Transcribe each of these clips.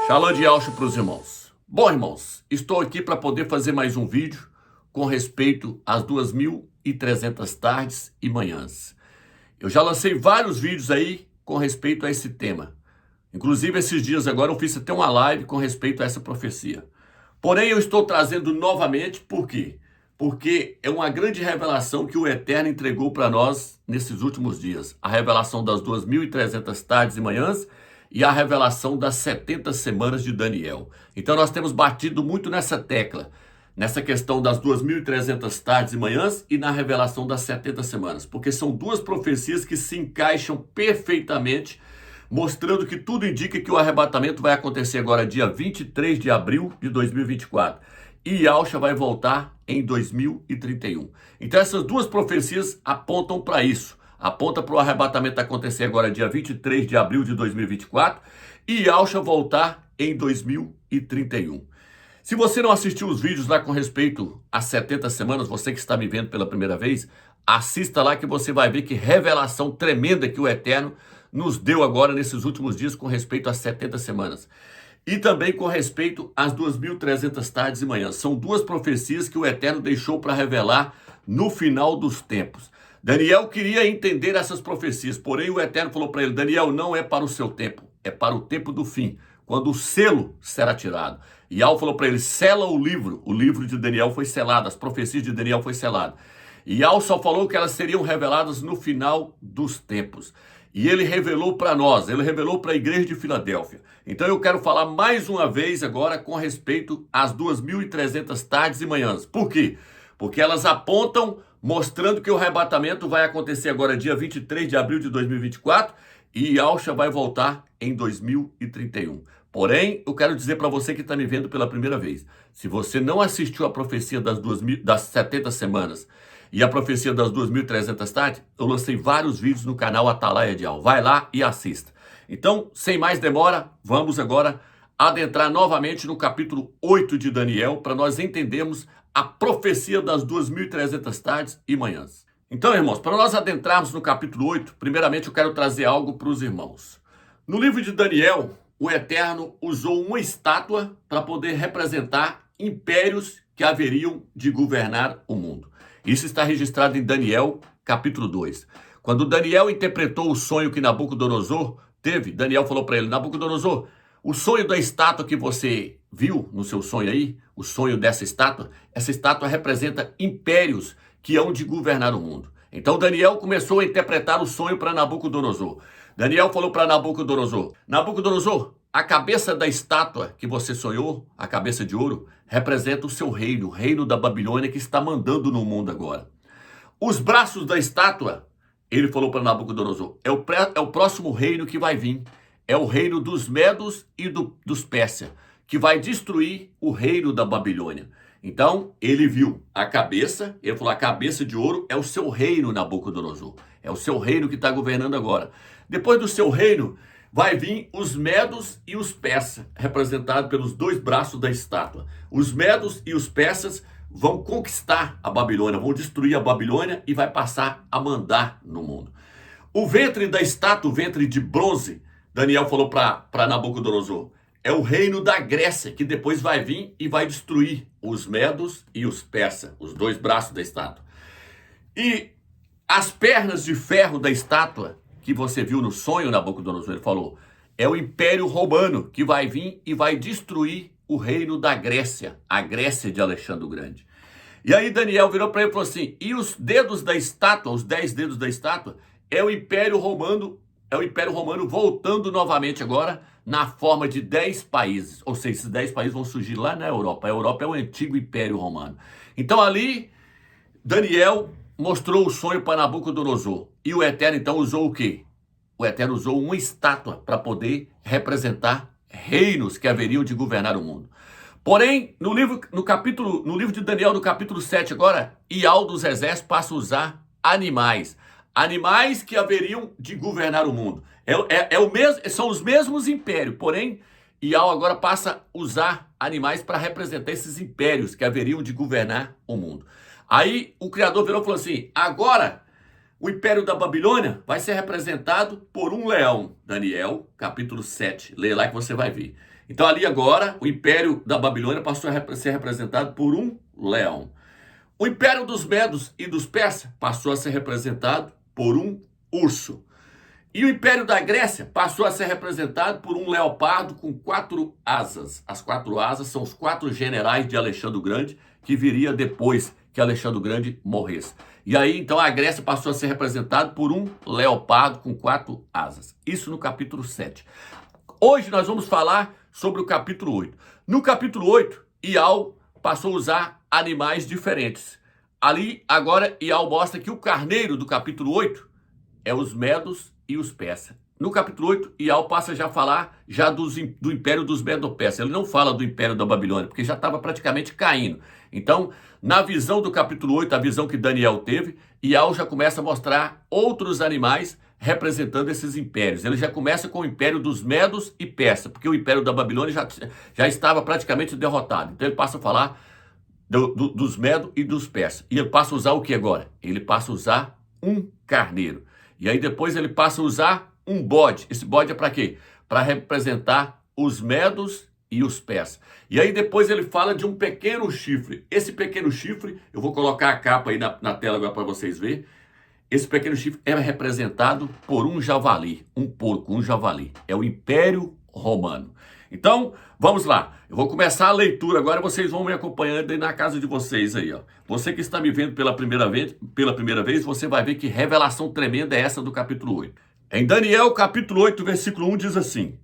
Shalom de Alcho para os irmãos. Bom, irmãos, estou aqui para poder fazer mais um vídeo com respeito às 2.300 tardes e manhãs. Eu já lancei vários vídeos aí com respeito a esse tema. Inclusive, esses dias agora eu fiz até uma live com respeito a essa profecia. Porém, eu estou trazendo novamente, por quê? Porque é uma grande revelação que o Eterno entregou para nós nesses últimos dias. A revelação das 2.300 tardes e manhãs e a revelação das 70 semanas de Daniel. Então nós temos batido muito nessa tecla, nessa questão das 2.300 tardes e manhãs e na revelação das 70 semanas. Porque são duas profecias que se encaixam perfeitamente, mostrando que tudo indica que o arrebatamento vai acontecer agora dia 23 de abril de 2024. E Yahusha vai voltar em 2031. Então essas duas profecias apontam para isso. Aponta para o arrebatamento acontecer agora dia 23 de abril de 2024 e Yahusha voltar em 2031. Se você não assistiu os vídeos lá com respeito às 70 semanas, você que está me vendo pela primeira vez, assista lá que você vai ver que revelação tremenda que o Eterno nos deu agora nesses últimos dias com respeito às 70 semanas. E também com respeito às 2.300 tardes e manhãs. São duas profecias que o Eterno deixou para revelar no final dos tempos. Daniel queria entender essas profecias, porém o Eterno falou para ele: Daniel, não é para o seu tempo, é para o tempo do fim, quando o selo será tirado. E Yahweh falou para ele: sela o livro de Daniel foi selado, as profecias de Daniel foi selado. E Yahweh só falou que elas seriam reveladas no final dos tempos. E ele revelou para nós, ele revelou para a igreja de Filadélfia. Então eu quero falar mais uma vez agora com respeito às 2.300 tardes e manhãs. Por quê? Porque elas apontam, mostrando que o arrebatamento vai acontecer agora dia 23 de abril de 2024 e Yahusha vai voltar em 2031. Porém, eu quero dizer para você que está me vendo pela primeira vez, se você não assistiu a profecia das 70 semanas e a profecia das 2.300 tardes, eu lancei vários vídeos no canal Atalaia de Yahweh. Vai lá e assista. Então, sem mais demora, vamos agora adentrar novamente no capítulo 8 de Daniel para nós entendermos a profecia das 2.300 tardes e manhãs. Então, irmãos, para nós adentrarmos no capítulo 8, primeiramente eu quero trazer algo para os irmãos. No livro de Daniel, o Eterno usou uma estátua para poder representar impérios que haveriam de governar o mundo. Isso está registrado em Daniel, capítulo 2. Quando Daniel interpretou o sonho que Nabucodonosor teve, Daniel falou para ele: Nabucodonosor, o sonho da estátua que você viu no seu sonho aí, o sonho dessa estátua, essa estátua representa impérios que hão de governar o mundo. Então Daniel começou a interpretar o sonho para Nabucodonosor. Daniel falou para Nabucodonosor: Nabucodonosor, a cabeça da estátua que você sonhou, a cabeça de ouro, representa o seu reino, o reino da Babilônia que está mandando no mundo agora. Os braços da estátua, ele falou para Nabucodonosor, é o próximo reino que vai vir. É o reino dos Medos e dos Pérsia, que vai destruir o reino da Babilônia. Então, ele viu a cabeça, ele falou: a cabeça de ouro é o seu reino, Nabucodonosor. É o seu reino que está governando agora. Depois do seu reino, vai vir os Medos e os Persas, representados pelos dois braços da estátua. Os Medos e os Persas vão conquistar a Babilônia, vão destruir a Babilônia e vai passar a mandar no mundo. O ventre da estátua, o ventre de bronze, Daniel falou para Nabucodonosor, é o reino da Grécia, que depois vai vir e vai destruir os Medos e os Persas, os dois braços da estátua. E as pernas de ferro da estátua, que você viu no sonho, Nabucodonosor, ele falou, é o Império Romano, que vai vir e vai destruir o reino da Grécia, a Grécia de Alexandre o Grande. E aí Daniel virou para ele e falou assim: e os dedos da estátua, os 10 dedos da estátua, é o Império Romano voltando novamente agora na forma de 10 países. Ou seja, esses 10 países vão surgir lá na Europa. A Europa é o antigo Império Romano. Então ali, Daniel mostrou o sonho para Nabucodonosor. E o Eterno então usou o quê? O Eterno usou uma estátua para poder representar reinos que haveriam de governar o mundo. Porém, no livro de Daniel, no capítulo 7 agora, Yahweh dos exércitos passa a usar animais. Animais que haveriam de governar o mundo. São os mesmos impérios, porém, Yahweh agora passa a usar animais para representar esses impérios que haveriam de governar o mundo. Aí o Criador virou e falou assim: agora o Império da Babilônia vai ser representado por um leão. Daniel, capítulo 7. Leia lá que você vai ver. Então ali agora o império da Babilônia passou a ser representado por um leão. O império dos Medos e dos Persas passou a ser representado por um urso. E o império da Grécia passou a ser representado por um leopardo com 4 asas. As 4 asas são os 4 generais de Alexandre o Grande, que viria depois que Alexandre o Grande morresse. E aí, então, a Grécia passou a ser representada por um leopardo com 4 asas. Isso no capítulo 7. Hoje nós vamos falar sobre o capítulo 8. No capítulo 8, Ial passou a usar animais diferentes. Ali, agora, Ial mostra que o carneiro do capítulo 8 é os Medos e os Persas. No capítulo 8, Ial passa já a falar do império dos Medo-Persas. Ele não fala do império da Babilônia, porque já estava praticamente caindo. Então, na visão do capítulo 8, a visão que Daniel teve, Ial já começa a mostrar outros animais representando esses impérios. Ele já começa com o império dos Medos e Persas, porque o império da Babilônia já estava praticamente derrotado. Então ele passa a falar dos Medos e dos Persas. E ele passa a usar o que agora? Ele passa a usar um carneiro. E aí depois ele passa a usar um bode. Esse bode é para quê? Para representar os Medos e os Persas. E aí depois ele fala de um pequeno chifre. Esse pequeno chifre, eu vou colocar a capa aí na tela agora para vocês verem. Esse pequeno chifre é representado por um javali, um porco, um javali. É o Império Romano. Então, vamos lá. Eu vou começar a leitura agora, vocês vão me acompanhando aí na casa de vocês aí, ó. Você que está me vendo pela primeira vez, você vai ver que revelação tremenda é essa do capítulo 8. Em Daniel, capítulo 8, versículo 1 diz assim: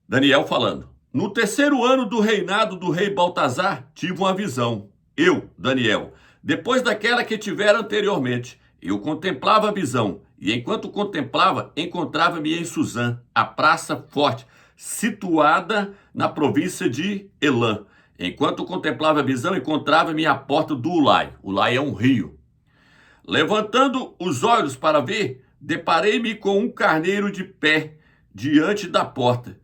Daniel falando: No terceiro ano do reinado do rei Baltazar, tive uma visão. Eu, Daniel, depois daquela que tivera anteriormente, eu contemplava a visão, e enquanto contemplava, encontrava-me em Suzã, a praça forte, situada na província de Elã. Enquanto contemplava a visão, encontrava-me à porta do Ulai. Ulai é um rio. Levantando os olhos para ver, deparei-me com um carneiro de pé diante da porta,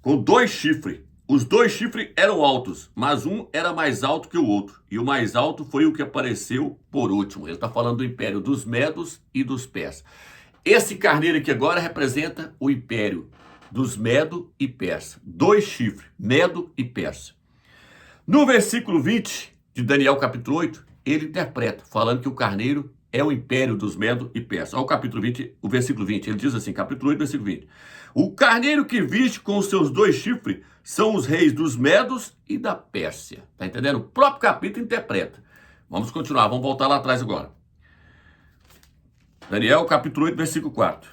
com 2 chifres. Os 2 chifres eram altos, mas um era mais alto que o outro. E o mais alto foi o que apareceu por último. Ele está falando do império dos Medos e dos Persas. Esse carneiro aqui agora representa o império dos Medo e Persa. 2 chifres, Medo e Persa. No versículo 20 de Daniel capítulo 8, ele interpreta, falando que o carneiro é o império dos Medo e Persa. Olha o capítulo 20, o versículo 20. Ele diz assim, capítulo 8, versículo 20. O carneiro que viste com os seus 2 chifres são os reis dos Medos e da Pérsia. Tá entendendo? O próprio capítulo interpreta. Vamos continuar, vamos voltar lá atrás agora. Daniel, capítulo 8, versículo 4.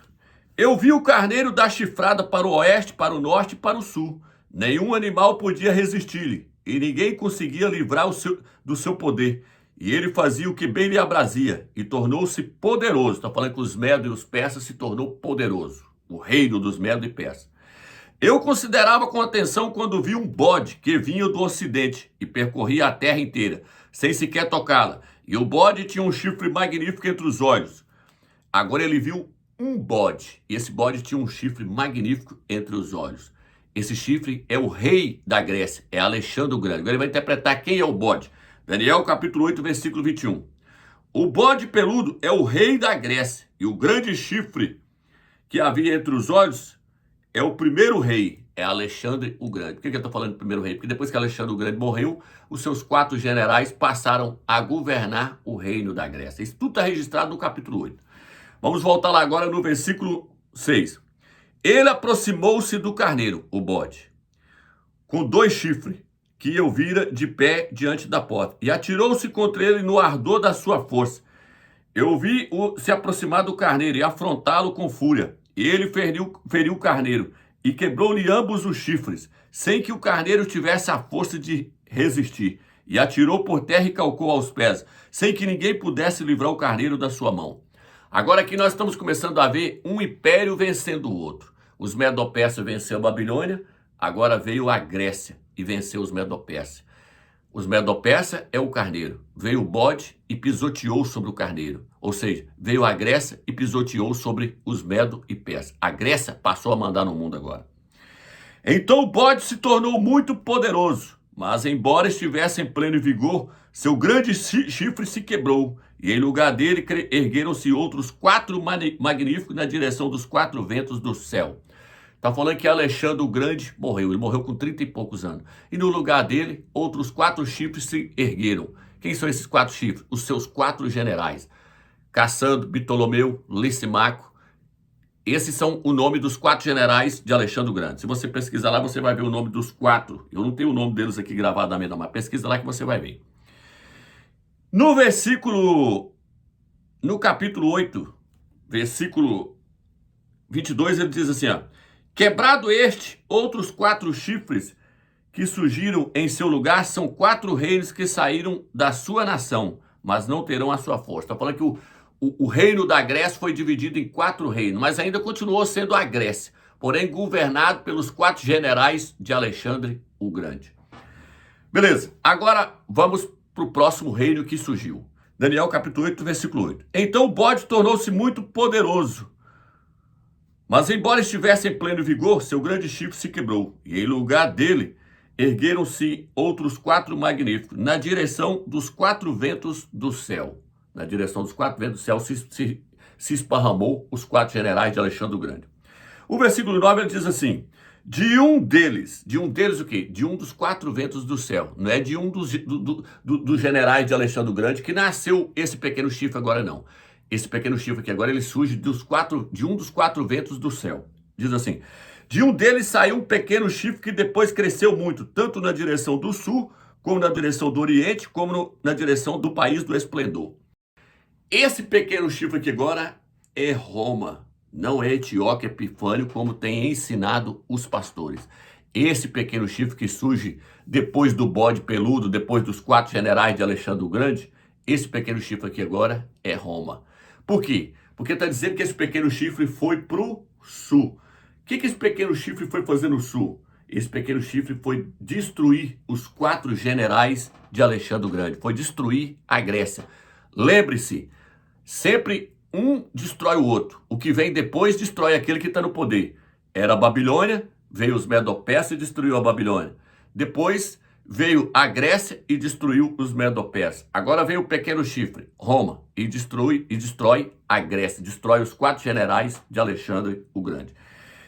Eu vi o carneiro dar chifrada para o oeste, para o norte e para o sul. Nenhum animal podia resistir-lhe, e ninguém conseguia livrar do seu poder. E ele fazia o que bem lhe aprazia, e tornou-se poderoso. Está falando que os Medos e os Persas se tornou poderoso. O reino dos Medos e Persas. Eu considerava com atenção quando vi um bode que vinha do ocidente e percorria a terra inteira, sem sequer tocá-la. E o bode tinha um chifre magnífico entre os olhos. Agora ele viu um bode, e esse bode tinha um chifre magnífico entre os olhos. Esse chifre é o rei da Grécia, é Alexandre o Grande. Agora ele vai interpretar quem é o bode. Daniel capítulo 8, versículo 21. O bode peludo é o rei da Grécia, e o grande chifre que havia entre os olhos é o primeiro rei, é Alexandre o Grande. Por que eu estou falando do primeiro rei? Porque depois que Alexandre o Grande morreu, os seus 4 generais passaram a governar o reino da Grécia. Isso tudo está registrado no capítulo 8. Vamos voltar lá agora no versículo 6. Ele aproximou-se do carneiro, o bode, com 2 chifres, que eu vira de pé diante da porta, e atirou-se contra ele no ardor da sua força. Eu vi-o se aproximar do carneiro e afrontá-lo com fúria. Ele feriu o carneiro e quebrou-lhe ambos os chifres, sem que o carneiro tivesse a força de resistir. E atirou por terra e calcou aos pés, sem que ninguém pudesse livrar o carneiro da sua mão. Agora aqui nós estamos começando a ver um império vencendo o outro. Os Medo-Persas venceram a Babilônia, agora veio a Grécia e venceu os Medo-Persas. Os Medo-Persas é o carneiro. Veio o bode e pisoteou sobre o carneiro. Ou seja, veio a Grécia e pisoteou sobre os Medo e Persas. A Grécia passou a mandar no mundo agora. Então o bode se tornou muito poderoso, mas embora estivesse em pleno vigor, seu grande chifre se quebrou, e em lugar dele ergueram-se outros 4 magníficos na direção dos 4 ventos do céu. Está falando que Alexandre o Grande morreu. Ele morreu com 30 e poucos anos. E no lugar dele, outros 4 chifres se ergueram. Quem são esses 4 chifres? Os seus 4 generais. Cassandro, Ptolomeu, Licimaco. Esses são o nome dos 4 generais de Alexandre o Grande. Se você pesquisar lá, você vai ver o nome dos 4. Eu não tenho o nome deles aqui gravado na minha mão, mas pesquisa lá que você vai ver. No capítulo 8, versículo 22, ele diz assim, ó: quebrado este, outros 4 chifres que surgiram em seu lugar são 4 reinos que saíram da sua nação, mas não terão a sua força. Está falando que o reino da Grécia foi dividido em 4 reinos, mas ainda continuou sendo a Grécia, porém governado pelos 4 generais de Alexandre o Grande. Beleza, agora vamos para o próximo reino que surgiu. Daniel capítulo 8, versículo 8. Então o bode tornou-se muito poderoso, mas embora estivesse em pleno vigor, seu grande chifre se quebrou, e em lugar dele ergueram-se outros 4 magníficos, na direção dos 4 ventos do céu. Na direção dos 4 ventos do céu se esparramou os 4 generais de Alexandre o Grande. O versículo 9 ele diz assim: de um deles o quê? De um dos 4 ventos do céu. Não é de um dos generais de Alexandre o Grande que nasceu esse pequeno chifre agora, não. Esse pequeno chifre aqui agora, ele surge de um dos 4 ventos do céu. Diz assim: de um deles saiu um pequeno chifre que depois cresceu muito, tanto na direção do sul, como na direção do oriente, como na direção do país do esplendor. Esse pequeno chifre aqui agora é Roma, não é Etíoque Epifânio, como tem ensinado os pastores. Esse pequeno chifre que surge depois do bode peludo, depois dos 4 generais de Alexandre o Grande, esse pequeno chifre aqui agora é Roma. Por quê? Porque está dizendo que esse pequeno chifre foi para o sul. O que esse pequeno chifre foi fazer no sul? Esse pequeno chifre foi destruir os 4 generais de Alexandre o Grande, foi destruir a Grécia. Lembre-se, sempre um destrói o outro. O que vem depois destrói aquele que está no poder. Era a Babilônia, veio os Medo-Persas e destruiu a Babilônia. Depois veio a Grécia e destruiu os Medo-Persas. Agora veio o pequeno chifre, Roma, e destrói a Grécia, destrói os 4 generais de Alexandre o Grande.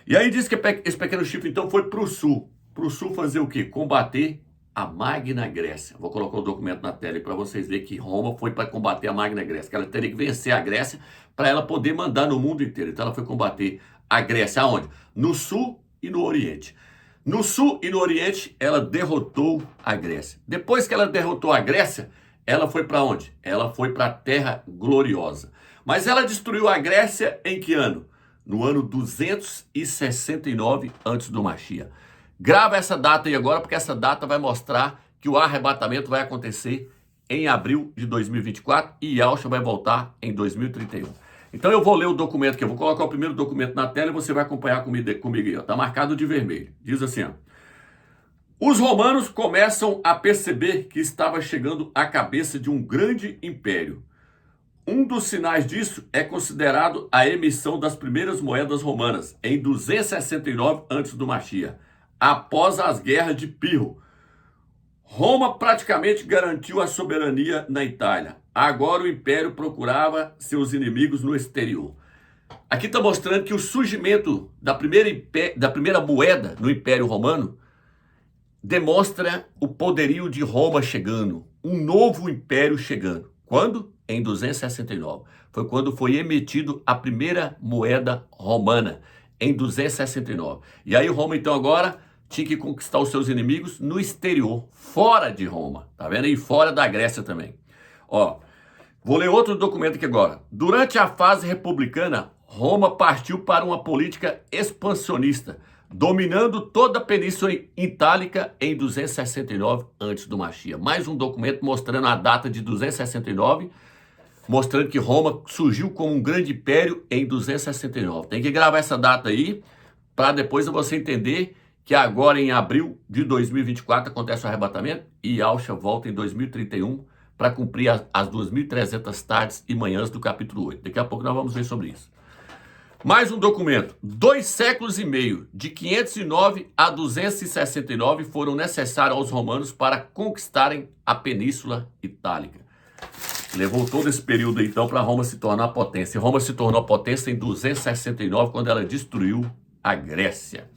E aí diz que esse pequeno chifre então foi para o sul. Para o sul fazer o quê? Combater a Magna Grécia. Vou colocar o documento na tela para vocês verem que Roma foi para combater a Magna Grécia, que ela teria que vencer a Grécia para ela poder mandar no mundo inteiro. Então ela foi combater a Grécia. Aonde? No sul e no oriente. No sul e no oriente ela derrotou a Grécia. Depois que ela derrotou a Grécia, ela foi para onde? Ela foi para a Terra Gloriosa. Mas ela destruiu a Grécia em que ano? No ano 269 antes do Mashiach. Grava essa data aí agora, porque essa data vai mostrar que o arrebatamento vai acontecer em abril de 2024 e Yahushua vai voltar em 2031. Então eu vou ler o documento aqui, eu vou colocar o primeiro documento na tela e você vai acompanhar comigo aí. Está marcado de vermelho. Diz assim, ó: os romanos começam a perceber que estava chegando à cabeça de um grande império. Um dos sinais disso é considerado a emissão das primeiras moedas romanas em 269 antes do Mashiach. Após as guerras de Pirro, Roma praticamente garantiu a soberania na Itália. Agora o império procurava seus inimigos no exterior. Aqui está mostrando que o surgimento da primeira moeda no Império Romano demonstra o poderio de Roma chegando, um novo império chegando. Quando? Em 269. Foi quando foi emitido a primeira moeda romana, em 269. E aí Roma então agora tinha que conquistar os seus inimigos no exterior, fora de Roma, tá vendo? E fora da Grécia também. Ó, vou ler outro documento aqui agora. Durante a fase republicana, Roma partiu para uma política expansionista, dominando toda a Península Itálica em 269 antes do Mashiach. Mais um documento mostrando a data de 269, mostrando que Roma surgiu como um grande império em 269. Tem que gravar essa data aí, para depois você entender que agora em abril de 2024 acontece o arrebatamento e Yahushua volta em 2031 para cumprir as 2.300 tardes e manhãs do capítulo 8. Daqui a pouco nós vamos ver sobre isso. Mais um documento. 2 séculos e meio, de 509 a 269, foram necessários aos romanos para conquistarem a Península Itálica. Levou todo esse período então para Roma se tornar potência. Roma se tornou potência em 269, quando ela destruiu a Grécia.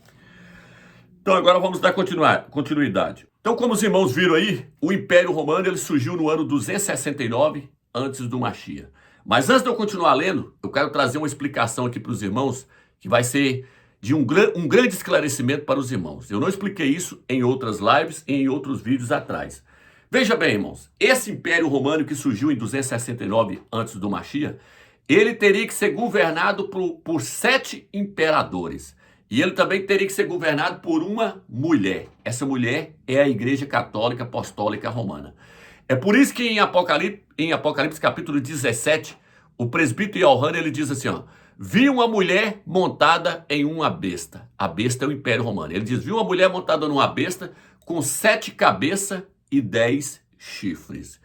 Então agora vamos dar continuidade. Então, como os irmãos viram aí, o Império Romano ele surgiu no ano 269 antes do Mashiach. Mas antes de eu continuar lendo, eu quero trazer uma explicação aqui para os irmãos que vai ser de um grande esclarecimento para os irmãos. Eu não expliquei isso em outras lives e em outros vídeos atrás. Veja bem, irmãos, esse Império Romano que surgiu em 269 antes do Mashiach, ele teria que ser governado por 7 imperadores. E ele também teria que ser governado por uma mulher. Essa mulher é a Igreja Católica Apostólica Romana. É por isso que em Apocalipse capítulo 17, o presbítero Yohanan, ele diz assim, ó, vi uma mulher montada em uma besta. A besta é o Império Romano. Ele diz, vi uma mulher montada numa besta com 7 cabeças e 10 chifres.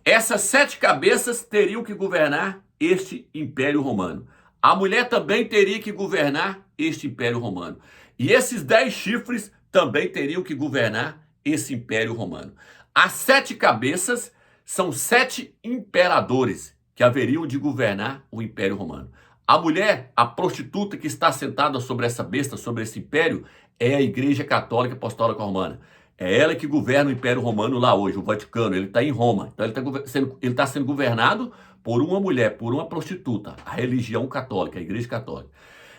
Essas 7 cabeças teriam que governar este Império Romano. A mulher também teria que governar este Império Romano. E esses 10 chifres também teriam que governar esse Império Romano. As 7 cabeças são 7 imperadores que haveriam de governar o Império Romano. A mulher, a prostituta que está sentada sobre essa besta, sobre esse império, é a Igreja Católica Apostólica Romana. É ela que governa o Império Romano lá hoje, o Vaticano. Ele está em Roma. Então ele está sendo governado por uma mulher, por uma prostituta, a religião católica, a Igreja Católica.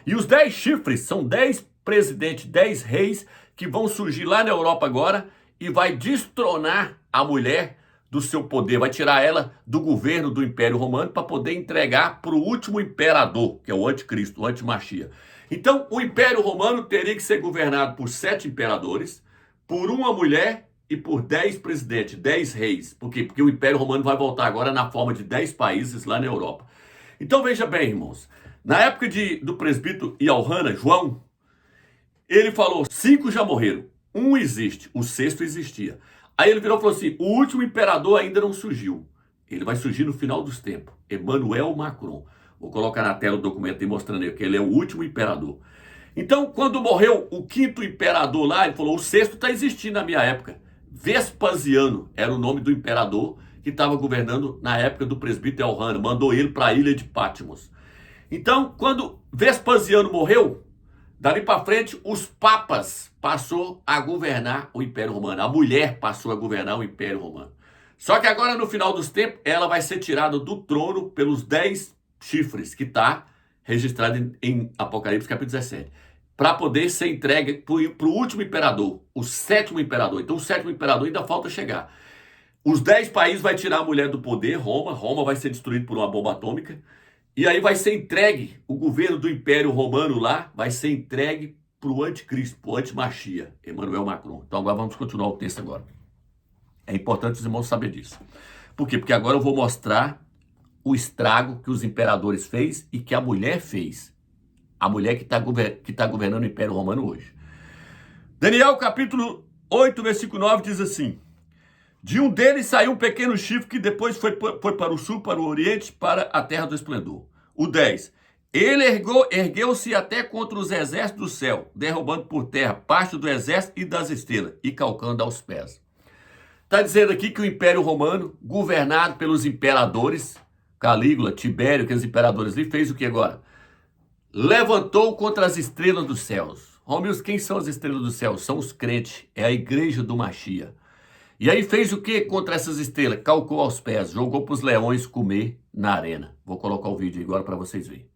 E os 10 chifres são 10 presidentes, 10 reis que vão surgir lá na Europa agora e vai destronar a mulher do seu poder, vai tirar ela do governo do Império Romano para poder entregar para o último imperador, que é o anticristo, o antimachia. Então, o Império Romano teria que ser governado por 7 imperadores, por uma mulher e por 10 presidentes, 10 reis. Por quê? Porque o Império Romano vai voltar agora na forma de 10 países lá na Europa. Então, veja bem, irmãos, na época do presbítero Yohanan, João, ele falou, 5 já morreram, 1 existe, o 6º existia. Aí ele virou e falou assim, o último imperador ainda não surgiu. Ele vai surgir no final dos tempos. Emmanuel Macron. Vou colocar na tela o documento aí mostrando aí que ele é o último imperador. Então, quando morreu o 5º imperador lá, ele falou, o 6º está existindo na minha época. Vespasiano era o nome do imperador que estava governando na época do presbítero Yohanan. Mandou ele para a ilha de Patmos. Então, quando Vespasiano morreu, dali para frente, os papas passou a governar o Império Romano. A mulher passou a governar o Império Romano. Só que agora, no final dos tempos, ela vai ser tirada do trono pelos 10 chifres, que está registrado em Apocalipse capítulo 17, para poder ser entregue para o último imperador, o 7º imperador. Então, o 7º imperador ainda falta chegar. Os 10 países vai tirar a mulher do poder, Roma vai ser destruído por uma bomba atômica. E aí vai ser entregue, o governo do Império Romano lá, vai ser entregue para o anticristo, para o antimachia, Emmanuel Macron. Então agora vamos continuar o texto agora. É importante os irmãos saberem disso. Por quê? Porque agora eu vou mostrar o estrago que os imperadores fez e que a mulher fez. A mulher que está governando o Império Romano hoje. Daniel capítulo 8, versículo 9 diz assim, de um deles saiu um pequeno chifre que depois foi para o sul, para o oriente, para a terra do esplendor. O 10. Ele ergueu-se até contra os exércitos do céu, derrubando por terra parte do exército e das estrelas, e calcando aos pés. Está dizendo aqui que o Império Romano, governado pelos imperadores, Calígula, Tibério, aqueles imperadores ali, fez o que agora? Levantou contra as estrelas dos céus. Romeus, quem são as estrelas dos céus? São os crentes, é a igreja do Mashiach. E aí fez o que contra essas estrelas? Calcou aos pés, jogou para os leões comer na arena. Vou colocar o vídeo agora para vocês verem.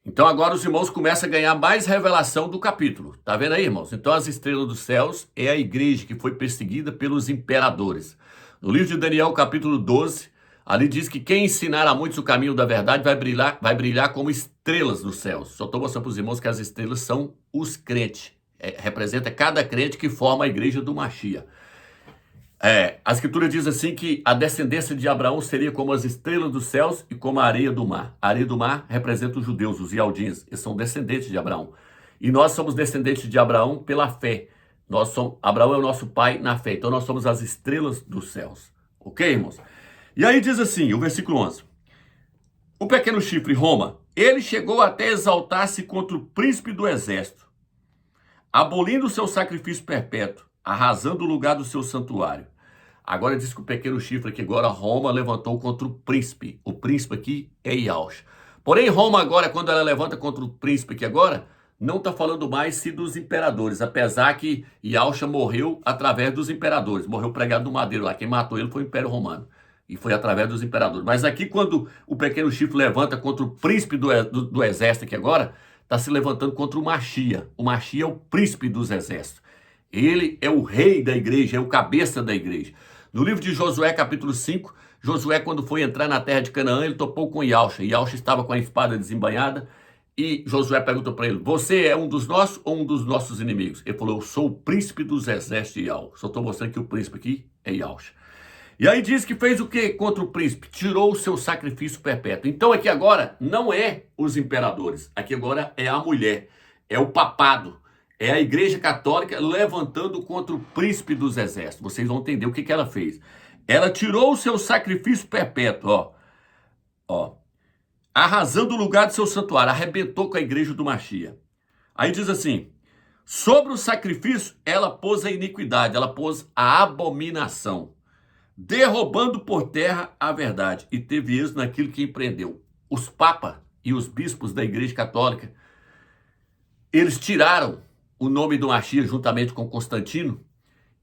Então agora os irmãos começam a ganhar mais revelação do capítulo. Tá vendo aí, irmãos? Então as estrelas dos céus é a igreja que foi perseguida pelos imperadores. No livro de Daniel, capítulo 12, ali diz que quem ensinar a muitos o caminho da verdade vai brilhar como estrelas dos céus. Só estou mostrando para os irmãos que as estrelas são os crentes. Representa cada crente que forma a igreja do Mashiach. A escritura diz assim que a descendência de Abraão seria como as estrelas dos céus e como a areia do mar. A areia do mar representa os judeus, os Yaldins, eles são descendentes de Abraão. E nós somos descendentes de Abraão pela fé. Abraão é o nosso pai na fé, então nós somos as estrelas dos céus. Ok, irmãos? E aí diz assim, o versículo 11. O pequeno chifre, Roma, ele chegou até exaltar-se contra o príncipe do exército, abolindo o seu sacrifício perpétuo, arrasando o lugar do seu santuário. Agora diz que o pequeno chifre aqui agora Roma levantou contra o príncipe. O príncipe aqui é Yahushua. Porém, Roma agora, quando ela levanta contra o príncipe aqui agora, não está falando mais se dos imperadores, apesar que Yahushua morreu através dos imperadores. Morreu pregado no madeiro lá. Quem matou ele foi o Império Romano. E foi através dos imperadores. Mas aqui, quando o pequeno chifre levanta contra o príncipe do exército aqui agora, está se levantando contra o Mashiach. O Mashiach é o príncipe dos exércitos. Ele é o rei da igreja, é o cabeça da igreja. No livro de Josué, capítulo 5, Josué, quando foi entrar na terra de Canaã, ele topou com Yahushua. Yahushua estava com a espada desembainhada e Josué perguntou para ele, você é um dos nossos ou um dos nossos inimigos? Ele falou, eu sou o príncipe dos exércitos de Yahushua. Só estou mostrando que o príncipe aqui é Yahushua. E aí diz que fez o que contra o príncipe? Tirou o seu sacrifício perpétuo. Então aqui agora não é os imperadores. Aqui agora é a mulher, é o papado. É a igreja católica levantando contra o príncipe dos exércitos. Vocês vão entender o que ela fez. Ela tirou o seu sacrifício perpétuo, arrasando o lugar do seu santuário, arrebentou com a igreja do Mashiach. Aí diz assim, sobre o sacrifício, ela pôs a iniquidade, ela pôs a abominação, derrubando por terra a verdade, e teve êxito naquilo que empreendeu. Os papas e os bispos da igreja católica, eles tiraram o nome do Mashiach juntamente com Constantino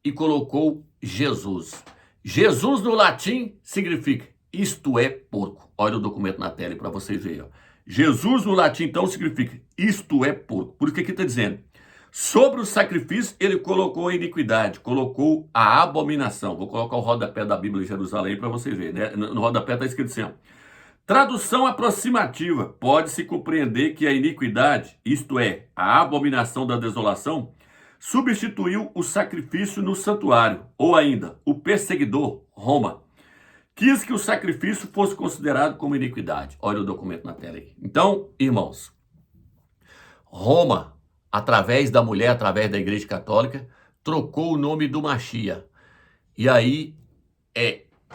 e colocou Jesus. Jesus no latim significa isto é porco. Olha o documento na tela para vocês verem. Jesus no latim então significa isto é porco. Por isso que aqui está dizendo, sobre o sacrifício ele colocou a iniquidade, colocou a abominação. Vou colocar o rodapé da Bíblia em Jerusalém para vocês verem. Né? No rodapé está escrito assim, tradução aproximativa, pode-se compreender que a iniquidade, isto é, a abominação da desolação, substituiu o sacrifício no santuário, ou ainda, o perseguidor, Roma, quis que o sacrifício fosse considerado como iniquidade. Olha o documento na tela aí. Então, irmãos, Roma, através da mulher, através da igreja católica, trocou o nome do Mashiach. E aí,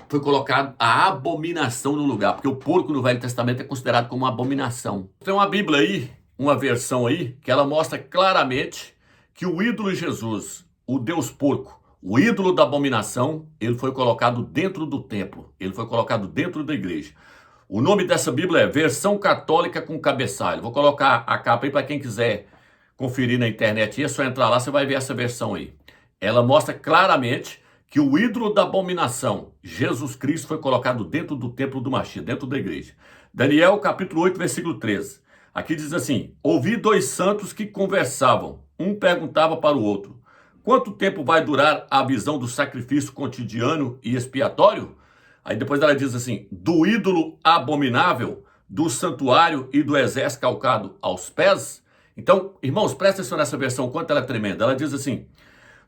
foi colocado a abominação no lugar, porque o porco no Velho Testamento é considerado como uma abominação. Tem uma Bíblia aí, uma versão aí, que ela mostra claramente que o ídolo Jesus, o Deus porco, o ídolo da abominação, ele foi colocado dentro do templo, ele foi colocado dentro da igreja. O nome dessa Bíblia é Versão Católica com Cabeçalho. Vou colocar a capa aí para quem quiser conferir na internet. É só entrar lá, você vai ver essa versão aí. Ela mostra claramente que o ídolo da abominação, Jesus Cristo, foi colocado dentro do templo do Mashiach, dentro da igreja. Daniel, capítulo 8, versículo 13. Aqui diz assim: ouvi dois santos que conversavam. Um perguntava para o outro: quanto tempo vai durar a visão do sacrifício cotidiano e expiatório? Aí depois ela diz assim: do ídolo abominável, do santuário e do exército calcado aos pés. Então, irmãos, presta atenção nessa versão, quanto ela é tremenda. Ela diz assim: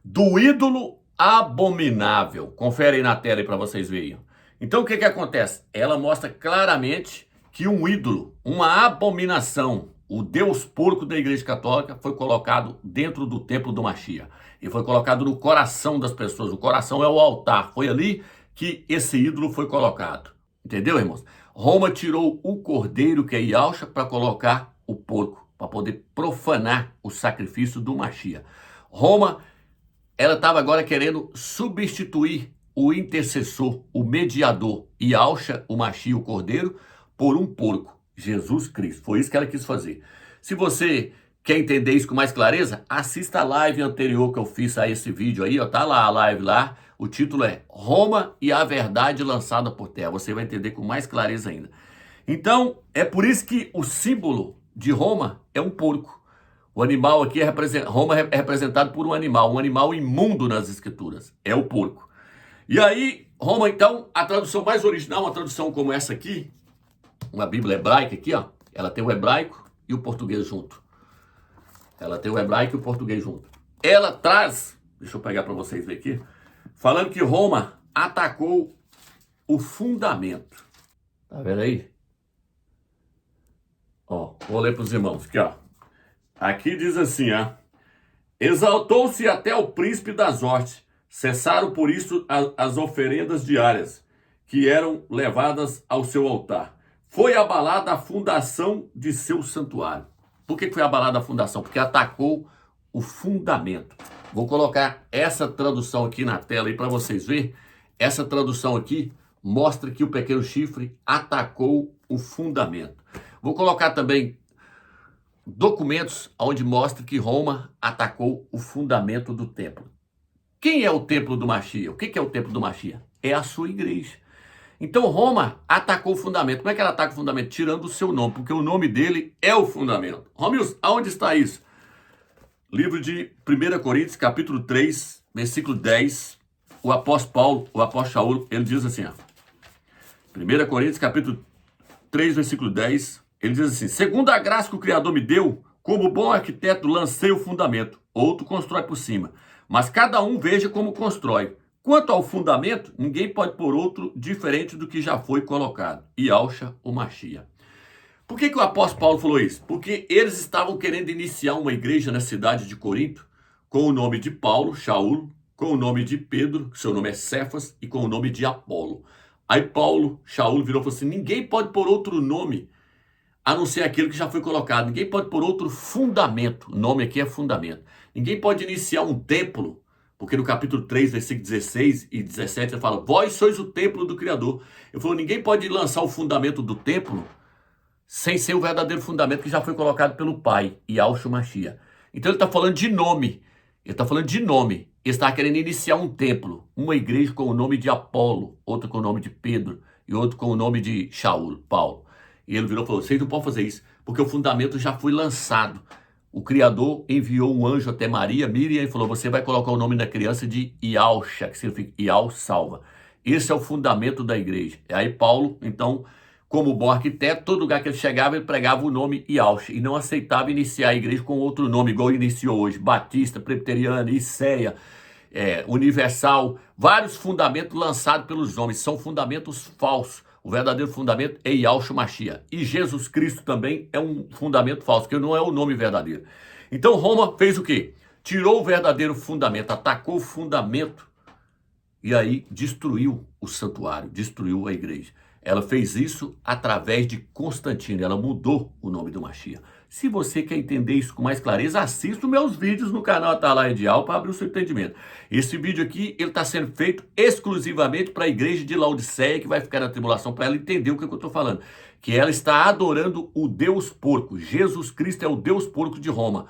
do ídolo abominável. Confere aí na tela aí para vocês verem. Então o que acontece? Ela mostra claramente que um ídolo, uma abominação, o Deus porco da Igreja Católica foi colocado dentro do templo do Mashiach. E foi colocado no coração das pessoas. O coração é o altar. Foi ali que esse ídolo foi colocado. Entendeu, irmãos? Roma tirou o cordeiro, que é Yahshua, para colocar o porco, para poder profanar o sacrifício do Mashiach. Roma, ela estava agora querendo substituir o intercessor, o mediador, Yahshua, o Mashiach, o cordeiro, por um porco, Jesus Cristo. Foi isso que ela quis fazer. Se você quer entender isso com mais clareza, assista a live anterior que eu fiz a esse vídeo aí, ó, tá lá a live lá. O título é Roma e a Verdade Lançada por Terra. Você vai entender com mais clareza ainda. Então, é por isso que o símbolo de Roma é um porco. O animal aqui Roma é representado por um animal imundo nas escrituras, é o porco. E aí, Roma, então, a tradução mais original, uma tradução como essa aqui, uma Bíblia hebraica aqui, ó, ela tem o hebraico e o português junto. Ela tem o hebraico e o português junto. Ela traz, deixa eu pegar para vocês verem aqui, falando que Roma atacou o fundamento. Tá vendo aí? Ó, vou ler para os irmãos aqui, ó. Aqui diz assim, ó: exaltou-se até o príncipe das hortes, cessaram por isso as oferendas diárias, que eram levadas ao seu altar. Foi abalada a fundação de seu santuário. Por que foi abalada a fundação? Porque atacou o fundamento. Vou colocar essa tradução aqui na tela aí para vocês verem. Essa tradução aqui mostra que o pequeno chifre atacou o fundamento. Vou colocar também documentos onde mostra que Roma atacou o fundamento do templo. Quem é o templo do Mashiach? O que é o templo do Mashiach? É a sua igreja. Então Roma atacou o fundamento. Como é que ela ataca o fundamento? Tirando o seu nome, porque o nome dele é o fundamento. Romilson, aonde está isso? Livro de 1 Coríntios, capítulo 3, versículo 10. O apóstolo Paulo, o apóstolo Shaul, ele diz assim, ó. 1 Coríntios, capítulo 3, versículo 10. Ele diz assim: segundo a graça que o Criador me deu, como bom arquiteto lancei o fundamento, outro constrói por cima. Mas cada um veja como constrói. Quanto ao fundamento, ninguém pode pôr outro diferente do que já foi colocado. Yahshua, o Mashiach. Por que o apóstolo Paulo falou isso? Porque eles estavam querendo iniciar uma igreja na cidade de Corinto com o nome de Paulo, Shaul, com o nome de Pedro, que seu nome é Cefas, e com o nome de Apolo. Aí Paulo, Shaul virou e falou assim: ninguém pode pôr outro nome a não ser aquele que já foi colocado. Ninguém pode pôr outro fundamento. O nome aqui é fundamento. Ninguém pode iniciar um templo, porque no capítulo 3, versículo 16 e 17, ele fala: vós sois o templo do Criador. Ele falou: ninguém pode lançar o fundamento do templo sem ser o verdadeiro fundamento que já foi colocado pelo Pai, Yahshua Mashiach. Então ele está falando de nome. Ele está falando de nome. Ele está querendo iniciar um templo, uma igreja com o nome de Apolo, outra com o nome de Pedro e outro com o nome de Shaul, Paulo. E ele virou e falou: vocês não podem fazer isso, porque o fundamento já foi lançado. O Criador enviou um anjo até Miriam, e falou: você vai colocar o nome da criança de Yahshua, que significa Yah salva. Esse é o fundamento da igreja. E aí Paulo, então, como bom arquiteto, todo lugar que ele chegava, ele pregava o nome Yahshua, e não aceitava iniciar a igreja com outro nome, igual iniciou hoje: Batista, Presbiteriana, Iceia, Universal. Vários fundamentos lançados pelos homens, são fundamentos falsos. O verdadeiro fundamento é Yahshua Mashiach. E Jesus Cristo também é um fundamento falso, que não é o nome verdadeiro. Então Roma fez o quê? Tirou o verdadeiro fundamento, atacou o fundamento e aí destruiu o santuário, destruiu a igreja. Ela fez isso através de Constantino, ela mudou o nome do Mashiach. Se você quer entender isso com mais clareza, assista os meus vídeos no canal Atalaia Ideal para abrir o seu entendimento. Esse vídeo aqui, ele está sendo feito exclusivamente para a igreja de Laodiceia, que vai ficar na tribulação, para ela entender o que eu estou falando. Que ela está adorando o Deus porco. Jesus Cristo é o Deus porco de Roma.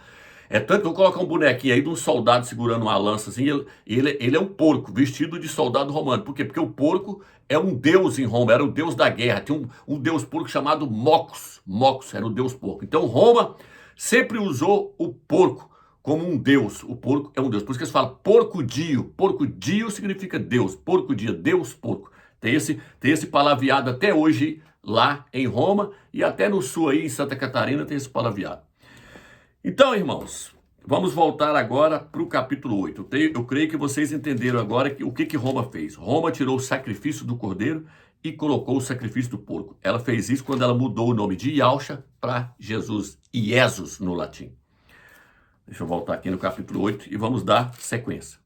É tanto que eu vou colocar um bonequinho aí de um soldado segurando uma lança assim, ele é um porco, vestido de soldado romano. Por quê? Porque o porco é um deus em Roma, era o deus da guerra. Tinha um deus porco chamado Mocos. Mocos era o deus porco. Então Roma sempre usou o porco como um deus. O porco é um deus. Por isso que eles falam porco-dio. Porco-dio significa deus. Porco-dia, deus porco. Tem esse palavreado até hoje lá em Roma e até no sul aí em Santa Catarina tem esse palavreado. Então, irmãos, vamos voltar agora para o capítulo 8. Eu creio que vocês entenderam agora o que Roma fez. Roma tirou o sacrifício do cordeiro e colocou o sacrifício do porco. Ela fez isso quando ela mudou o nome de Yahshua para Jesus, Iesus no latim. Deixa eu voltar aqui no capítulo 8 e vamos dar sequência.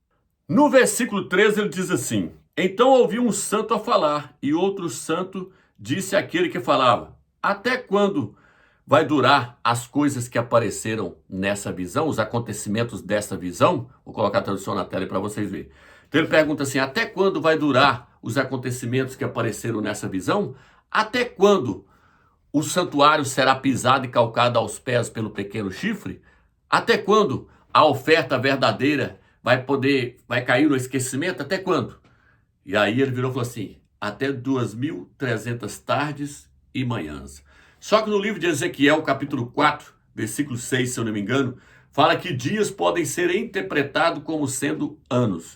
No versículo 13 ele diz assim: Então ouvi um santo a falar, e outro santo disse àquele que falava: Até quando vai durar as coisas que apareceram nessa visão, os acontecimentos dessa visão? Vou colocar a tradução na tela para vocês verem. Então ele pergunta assim: até quando vai durar os acontecimentos que apareceram nessa visão? Até quando o santuário será pisado e calcado aos pés pelo pequeno chifre? Até quando a oferta verdadeira vai cair no esquecimento? Até quando? E aí ele virou e falou assim: até 2.300 tardes e manhãs. Só que no livro de Ezequiel, capítulo 4, versículo 6, se eu não me engano, fala que dias podem ser interpretados como sendo anos.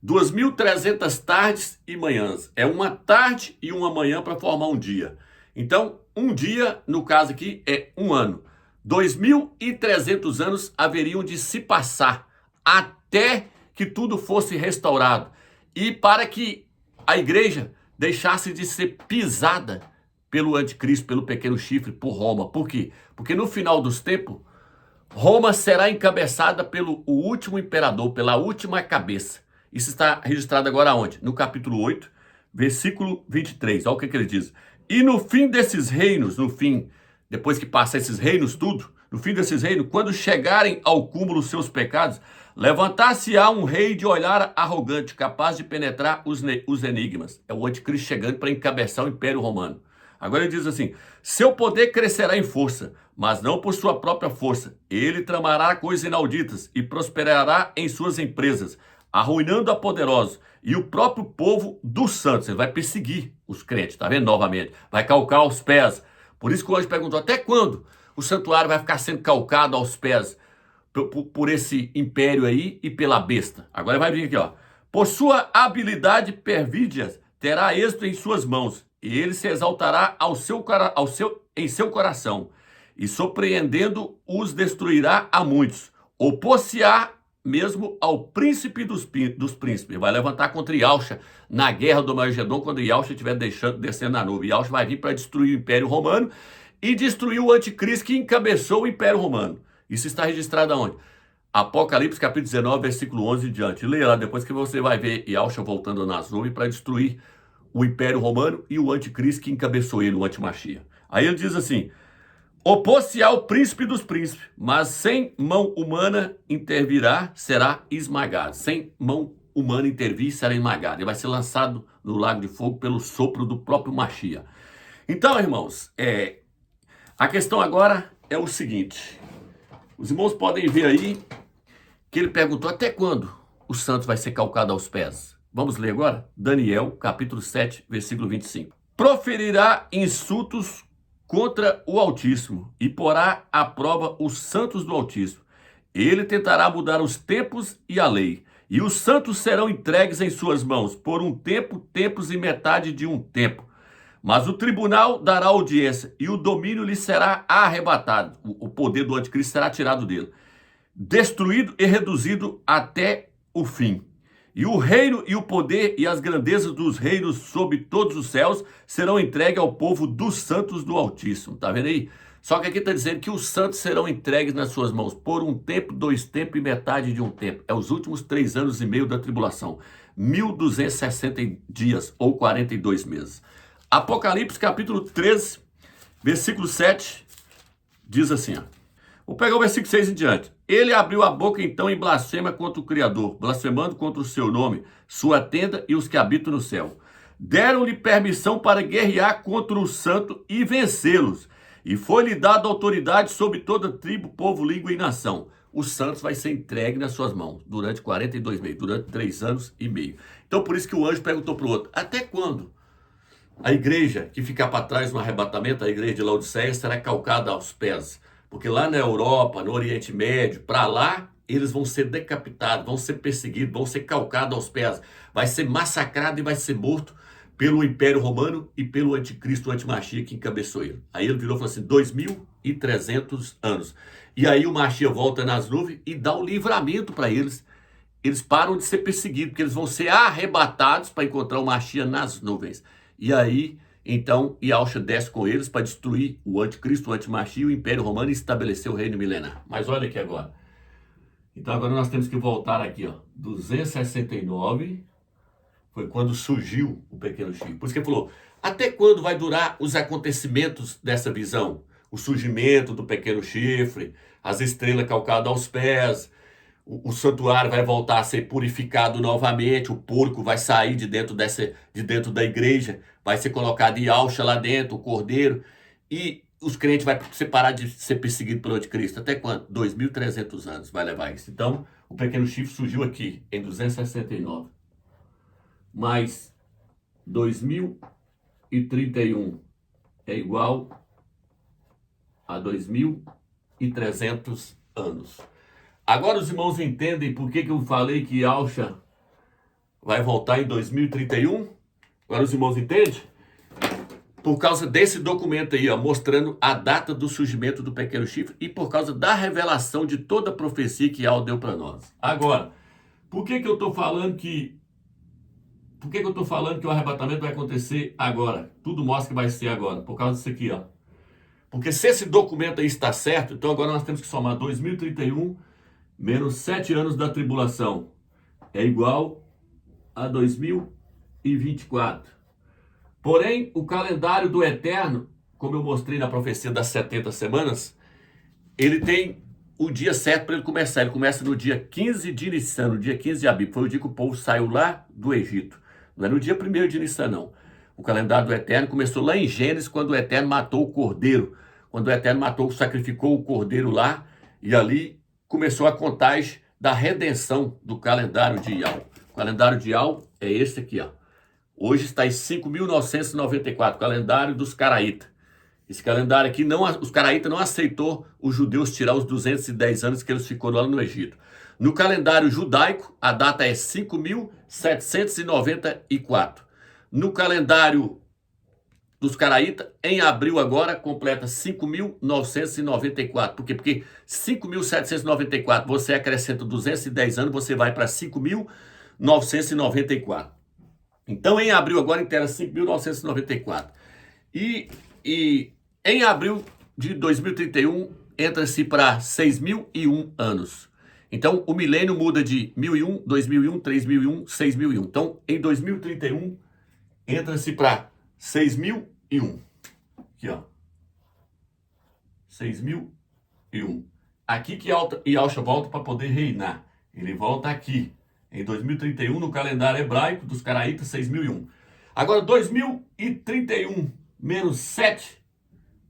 2.300 tardes e manhãs. É uma tarde e uma manhã para formar um dia. Então, um dia, no caso aqui, é um ano. 2.300 anos haveriam de se passar até que tudo fosse restaurado. E para que a igreja deixasse de ser pisada pelo anticristo, pelo pequeno chifre, por Roma. Por quê? Porque no final dos tempos, Roma será encabeçada pelo último imperador, pela última cabeça. Isso está registrado agora onde? No capítulo 8, versículo 23. Olha o que ele diz. E no fim desses reinos, depois que passar esses reinos tudo, no fim desses reinos, quando chegarem ao cúmulo seus pecados, levantar-se-á um rei de olhar arrogante, capaz de penetrar os enigmas. É o anticristo chegando para encabeçar o Império Romano. Agora ele diz assim: seu poder crescerá em força, mas não por sua própria força. Ele tramará coisas inauditas e prosperará em suas empresas, arruinando a poderosos e o próprio povo dos santos. Ele vai perseguir os crentes, tá vendo? Novamente, vai calcar aos pés. Por isso que o anjo perguntou: até quando o santuário vai ficar sendo calcado aos pés por esse império aí e pela besta? Agora vai vir aqui, ó. Por sua habilidade pervídia terá êxito em suas mãos, e ele se exaltará em seu coração, e surpreendendo os destruirá a muitos. Opor-se-á mesmo ao príncipe dos príncipes. Vai levantar contra Yahshua na guerra do Magedon, quando Yahshua estiver descendo na nuvem. Yahshua vai vir para destruir o Império Romano e destruir o anticristo que encabeçou o Império Romano. Isso está registrado aonde? Apocalipse capítulo 19, versículo 11 e diante. Leia lá depois que você vai ver Yahshua voltando nas nuvens para destruir o Império Romano e o anticristo que encabeçou ele, o antimachia. Aí ele diz assim: opor-se ao príncipe dos príncipes, mas sem mão humana intervirá, será esmagado. Sem mão humana intervir, será esmagado. Ele vai ser lançado no lago de fogo pelo sopro do próprio Machia. Então, irmãos, a questão agora é o seguinte. Os irmãos podem ver aí que ele perguntou: até quando o santo vai ser calcado aos pés? Vamos ler agora? Daniel, capítulo 7, versículo 25. Proferirá insultos contra o Altíssimo e porá à prova os santos do Altíssimo. Ele tentará mudar os tempos e a lei, e os santos serão entregues em suas mãos por um tempo, tempos e metade de um tempo. Mas o tribunal dará audiência e o domínio lhe será arrebatado. O poder do anticristo será tirado dele, destruído e reduzido até o fim. E o reino e o poder e as grandezas dos reinos sob todos os céus serão entregues ao povo dos santos do Altíssimo. Tá vendo aí? Só que aqui está dizendo que os santos serão entregues nas suas mãos por um tempo, 2 tempos e metade de um tempo. É os últimos 3 anos e meio da tribulação. 1.260 dias, ou 42 meses. Apocalipse capítulo 13, versículo 7, diz assim, ó. Vou pegar o versículo 6 em diante. Ele abriu a boca então em blasfêmia contra o Criador, blasfemando contra o seu nome, sua tenda e os que habitam no céu. Deram-lhe permissão para guerrear contra o santo e vencê-los. E foi-lhe dada autoridade sobre toda tribo, povo, língua e nação. Os santos vai ser entregue nas suas mãos durante 42 meses, durante 3 anos e meio. Então por isso que o anjo perguntou para o outro, até quando a igreja que ficar para trás no arrebatamento, a igreja de Laodiceia, será calcada aos pés? Porque lá na Europa, no Oriente Médio, para lá, eles vão ser decapitados, vão ser perseguidos, vão ser calcados aos pés. Vai ser massacrado e vai ser morto pelo Império Romano e pelo anticristo, o antimachia que encabeçou ele. Aí ele virou e falou assim, 2.300 anos. E aí o Machia volta nas nuvens e dá o livramento para eles. Eles param de ser perseguidos, porque eles vão ser arrebatados para encontrar o Machia nas nuvens. E aí, então, Yahshua desce com eles para destruir o anticristo, o antimachia, o Império Romano e estabelecer o reino milenar. Mas olha aqui agora. Então agora nós temos que voltar aqui, ó. 269 foi quando surgiu o pequeno chifre. Por isso que ele falou, até quando vai durar os acontecimentos dessa visão? O surgimento do pequeno chifre, as estrelas calcadas aos pés, o santuário vai voltar a ser purificado novamente, o porco vai sair de dentro da igreja, vai ser colocado Yahshua lá dentro, o cordeiro, e os crentes vão parar de ser perseguidos pelo anticristo. Até quando? 2.300 anos vai levar isso. Então, o pequeno chifre surgiu aqui, em 269. Mas 2031 é igual a 2.300 anos. Agora os irmãos entendem por que eu falei que Yahshua vai voltar em 2031? Agora os irmãos entendem? Por causa desse documento aí, ó, mostrando a data do surgimento do pequeno chifre e por causa da revelação de toda a profecia que Yahweh deu para nós. Agora, por que eu estou falando que o arrebatamento vai acontecer agora? Tudo mostra que vai ser agora, por causa disso aqui, ó. Porque se esse documento aí está certo, então agora nós temos que somar 2031 menos 7 anos da tribulação. É igual a 2024. Porém, o calendário do Eterno, como eu mostrei na profecia das 70 semanas, ele tem o dia certo para ele começar. Ele começa no dia 15 de Nissan, no dia 15 de Abib. Foi o dia que o povo saiu lá do Egito. Não é no dia 1º de Nissan, não. O calendário do Eterno começou lá em Gênesis, quando o Eterno matou o cordeiro. Quando o Eterno sacrificou o cordeiro lá, e ali começou a contagem da redenção do calendário de Yahweh. O calendário de Yahweh é esse aqui, ó. Hoje está em 5.994, calendário dos caraítas. Esse calendário aqui, os caraítas não aceitou os judeus tirar os 210 anos que eles ficaram lá no Egito. No calendário judaico, a data é 5.794. No calendário dos caraítas, em abril agora, completa 5.994. Por quê? Porque 5.794, você acrescenta 210 anos, você vai para 5.994. Então, em abril agora, inteira 5.994. E em abril de 2031, entra-se para 6.001 anos. Então, o milênio muda de 1.001, 2.001, 3.001, 6.001. Então, em 2031, entra-se para 6.001. Aqui, ó. 6.001. Aqui que Yahshua volta para poder reinar. Ele volta aqui. Em 2031, no calendário hebraico dos caraítas, 6.001. Agora, 2031 menos 7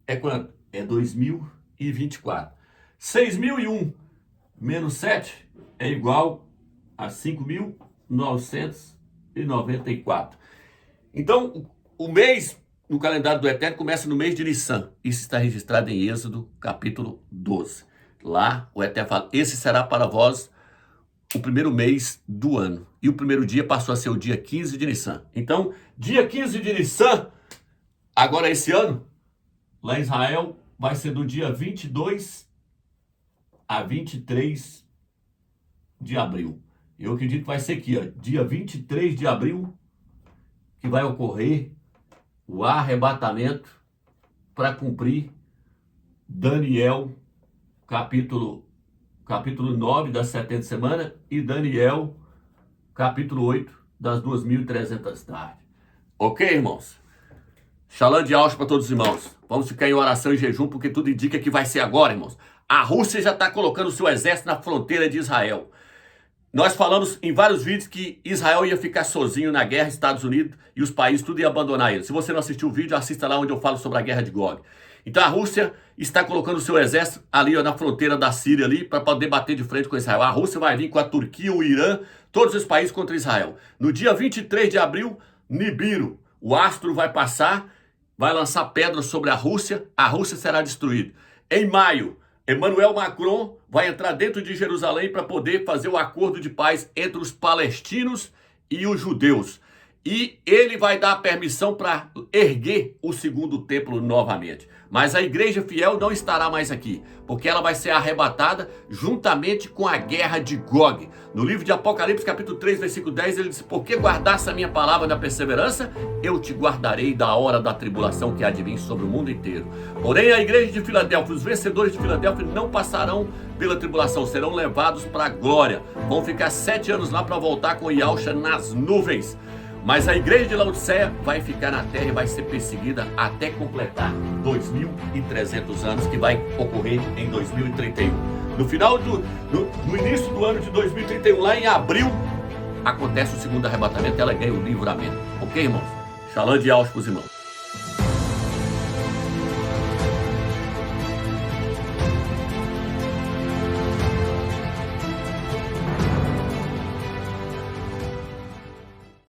é quanto? É 2024. 6.001 menos 7 é igual a 5.994. Então, o mês no calendário do Eterno começa no mês de Nissan. Isso está registrado em Êxodo, capítulo 12. Lá, o Eterno fala, esse será para vós o primeiro mês do ano. E o primeiro dia passou a ser o dia 15 de Nissan. Então, dia 15 de Nissan, agora esse ano, lá em Israel, vai ser do dia 22 a 23 de abril. Eu acredito que vai ser aqui, ó, dia 23 de abril, que vai ocorrer o arrebatamento para cumprir Daniel, capítulo 9 da 70ª semana e Daniel, capítulo 8 das 2.300 tardes. Ok, irmãos? Shalom de Auschwitz para todos os irmãos. Vamos ficar em oração e jejum, porque tudo indica que vai ser agora, irmãos. A Rússia já está colocando seu exército na fronteira de Israel. Nós falamos em vários vídeos que Israel ia ficar sozinho na guerra, Estados Unidos e os países tudo ia abandonar ele. Se você não assistiu o vídeo, assista lá onde eu falo sobre a guerra de Gog. Então a Rússia está colocando seu exército ali ó, na fronteira da Síria ali para poder bater de frente com Israel. A Rússia vai vir com a Turquia, o Irã, todos os países contra Israel. No dia 23 de abril, Nibiru, o astro vai passar, vai lançar pedras sobre a Rússia será destruída. Em maio, Emmanuel Macron vai entrar dentro de Jerusalém para poder fazer o acordo de paz entre os palestinos e os judeus. E ele vai dar a permissão para erguer o segundo templo novamente. Mas a igreja fiel não estará mais aqui, porque ela vai ser arrebatada juntamente com a guerra de Gog. No livro de Apocalipse, capítulo 3, versículo 10, ele diz: porque guardasse a minha palavra na perseverança, eu te guardarei da hora da tribulação que há de vir sobre o mundo inteiro. Porém, a igreja de Filadélfia, os vencedores de Filadélfia não passarão pela tribulação, serão levados para a glória. Vão ficar 7 anos lá para voltar com Yahusha nas nuvens. Mas a igreja de Laodiceia vai ficar na terra e vai ser perseguida até completar 2.300 anos, que vai ocorrer em 2031. No início do ano de 2031, lá em abril, acontece o segundo arrebatamento, ela ganha o livramento. Ok, irmãos? Shalom de Auschwitz, irmãos.